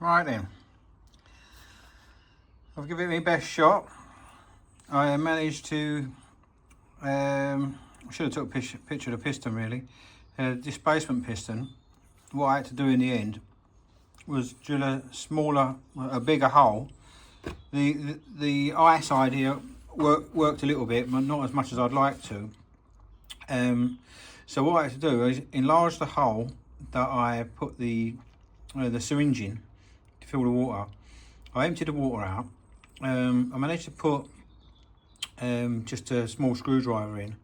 Right then, I've given it my best shot. I managed to, I should have took a picture of the piston really, displacement piston. What I had to do in the end was drill a bigger hole. The ice idea worked a little bit, but not as much as I'd like to. So what I had to do is enlarge the hole that I put the syringe in to fill the water. I emptied the water out. I managed to put just a small screwdriver in,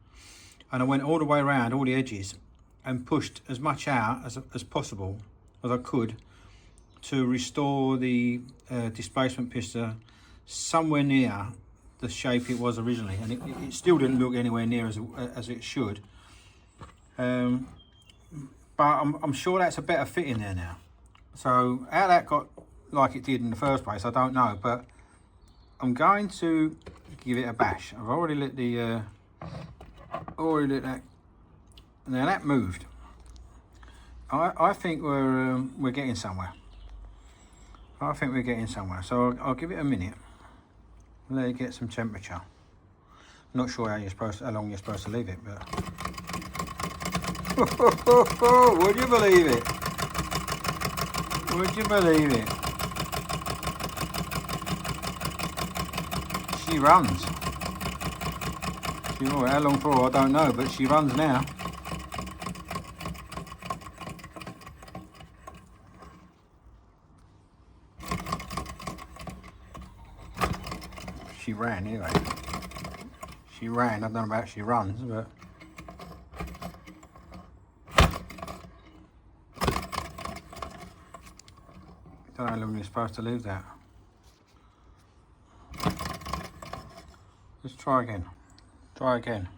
and I went all the way around all the edges and pushed as much out as possible as I could to restore the displacement piston somewhere near the shape it was originally, and it still didn't look anywhere near as it should. But I'm sure that's a better fit in there now. So how that got like it did in the first place, I don't know, but I'm going to give it a bash. I've already lit that. Now that moved. I think we're getting somewhere. I think we're getting somewhere. So I'll give it a minute. Let it get some temperature. I'm not sure how long you're supposed to leave it, but would you believe it? Would you believe it? She runs. How long for, I don't know, but she runs now. She ran anyway. She ran, I don't know about she runs, but I don't know how long you're supposed to leave that. Let's try again. Try again.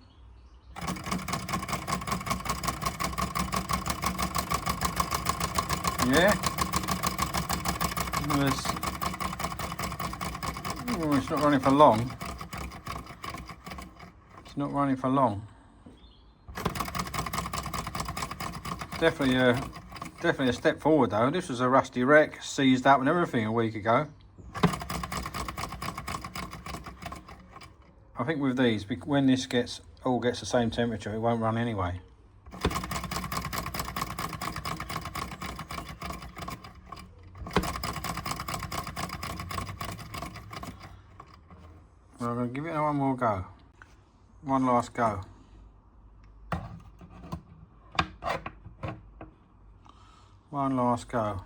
Yeah? It's not running for long. It's not running for long. Definitely a step forward though. This was a rusty wreck, seized up and everything a week ago. I think with these, when this all gets the same temperature, it won't run anyway. Well, I'm going to give it one more go. One last go. One last go.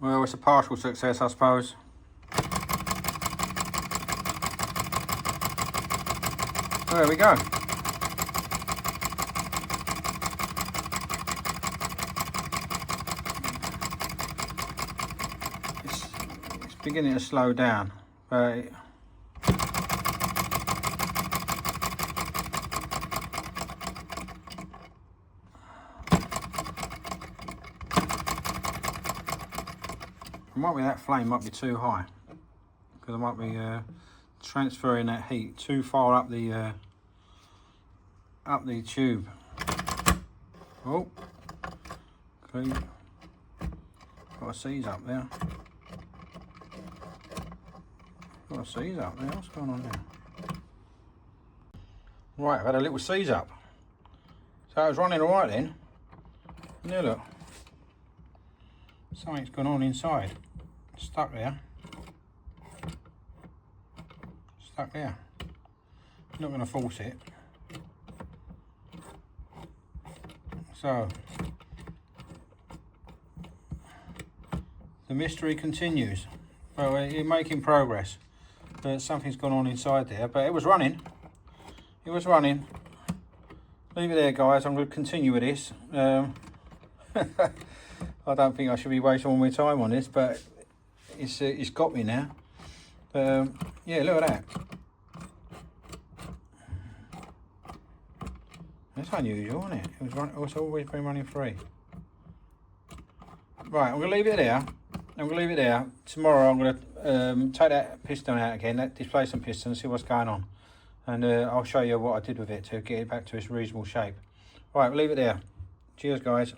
Well, it's a partial success, I suppose. So there we go. It's beginning to slow down, but that flame might be too high, because I might be transferring that heat too far up the tube. Oh, okay. Got a seize up there. Got a seize up there. What's going on there? Right, I've had a little seize up. So it was running all right then. Now look, something's gone on inside. Stuck there. Stuck there. Not going to force it. So the mystery continues. Well, we're making progress. But something's gone on inside there. But it was running. It was running. Leave it there, guys. I'm going to continue with this. I don't think I should be wasting all my time on this, but it's got me now. Yeah, look at that. That's unusual, isn't it? It's always been running free. Right, I'm going to leave it there. Tomorrow I'm going to take that piston out again, that displacement piston, and see what's going on. And I'll show you what I did with it to get it back to its reasonable shape. Right, we'll leave it there. Cheers, guys.